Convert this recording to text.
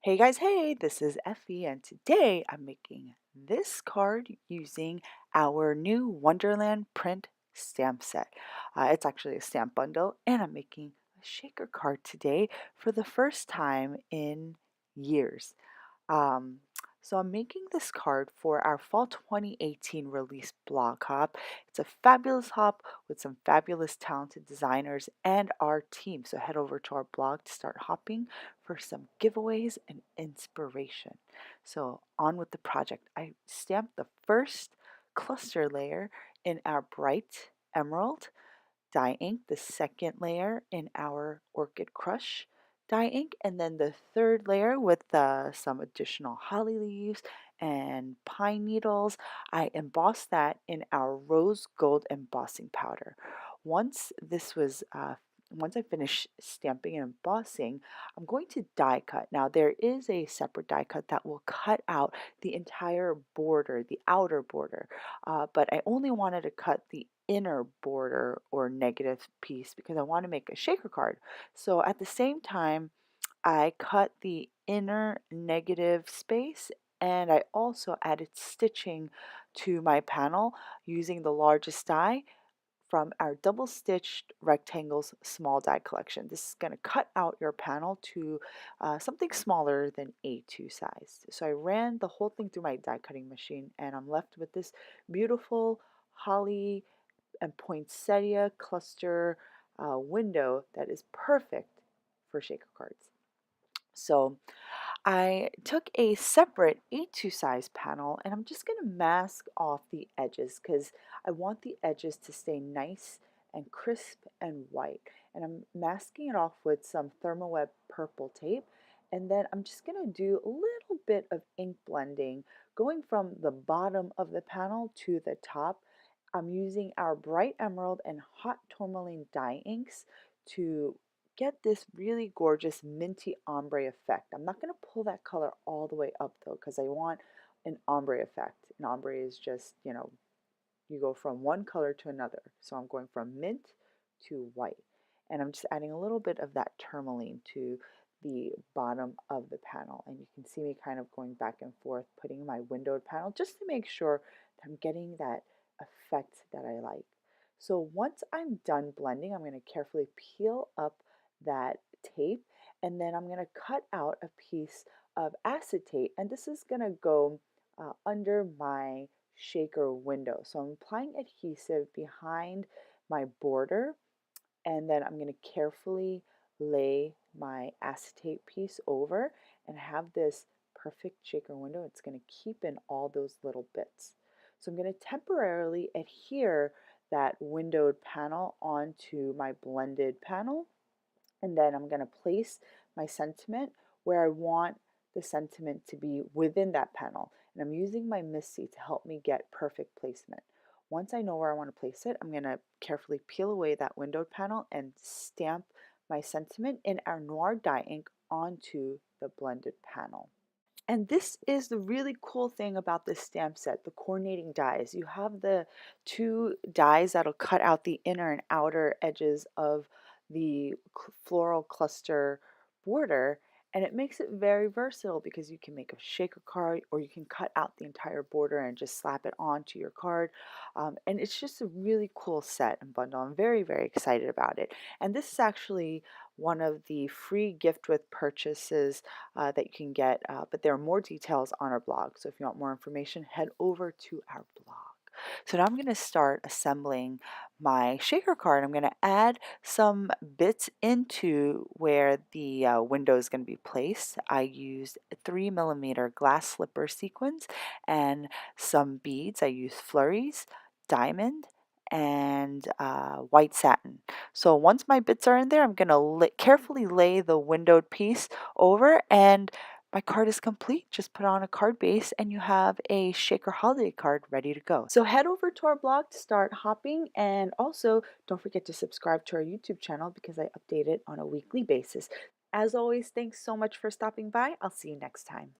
Hey guys, hey, this is Effie, and today I'm making this card using our new Wonderland print stamp set. It's actually a stamp bundle, and I'm making a shaker card today for the first time in years. Um, so I'm making this card for our Fall 2018 release blog hop. It's a fabulous hop with some fabulous talented designers and our team. So head over to our blog to start hopping for some giveaways and inspiration. So on with the project. I stamped the first cluster layer in our bright emerald dye ink, the second layer in our Orchid Crush dye ink, and then the third layer with some additional holly leaves and pine needles. I embossed that in our rose gold embossing powder. Once this was once I finish stamping and embossing, I'm going to die cut. Now there is a separate die cut that will cut out the entire border, the outer border, but I only wanted to cut the inner border or negative piece because I want to make a shaker card. So at the same time, I cut the inner negative space and I also added stitching to my panel using the largest die from our double stitched rectangles small die collection. This is going to cut out your panel to something smaller than A2 size. So I ran the whole thing through my die cutting machine and I'm left with this beautiful holly and poinsettia cluster window that is perfect for shaker cards. So I took a separate A2 size panel and I'm just going to mask off the edges because I want the edges to stay nice and crisp and white. And I'm masking it off with some Thermoweb purple tape. And then I'm just going to do a little bit of ink blending going from the bottom of the panel to the top. I'm using our bright emerald and hot tourmaline dye inks to get this really gorgeous minty ombre effect. I'm not going to pull that color all the way up though because I want an ombre effect. An ombre is just, you go from one color to another. So I'm going from mint to white. And I'm just adding a little bit of that tourmaline to the bottom of the panel. And you can see me kind of going back and forth, putting my windowed panel just to make sure that I'm getting that effect that I like. So once I'm done blending, I'm going to carefully peel up that tape and then I'm going to cut out a piece of acetate and this is going to go under my shaker window. So I'm applying adhesive behind my border and then I'm going to carefully lay my acetate piece over and have this perfect shaker window. It's going to keep in all those little bits. So I'm going to temporarily adhere that windowed panel onto my blended panel and then I'm going to place my sentiment where I want the sentiment to be within that panel. And I'm using my MISTI to help me get perfect placement. Once I know where I want to place it, I'm going to carefully peel away that windowed panel and stamp my sentiment in our Noir dye ink onto the blended panel. And this is the really cool thing about this stamp set, the coordinating dies. You have the two dies that'll cut out the inner and outer edges of the floral cluster border, and it makes it very versatile because you can make a shaker card or you can cut out the entire border and just slap it onto your card. And it's just a really cool set and bundle. I'm very, very excited about it. And this is actually one of the free gift with purchases that you can get, but there are more details on our blog. So if you want more information, head over to our blog. So now I'm going to start assembling my shaker card. I'm going to add some bits into where the window is going to be placed. I used 3mm glass slipper sequins and some beads. I used Flurries, diamond, and white satin. So once my bits are in there, I'm going to carefully lay the windowed piece over and my card is complete. Just put on a card base and you have a shaker holiday card ready to go. So head over to our blog to start hopping and also don't forget to subscribe to our YouTube channel because I update it on a weekly basis. As always, thanks so much for stopping by. I'll see you next time.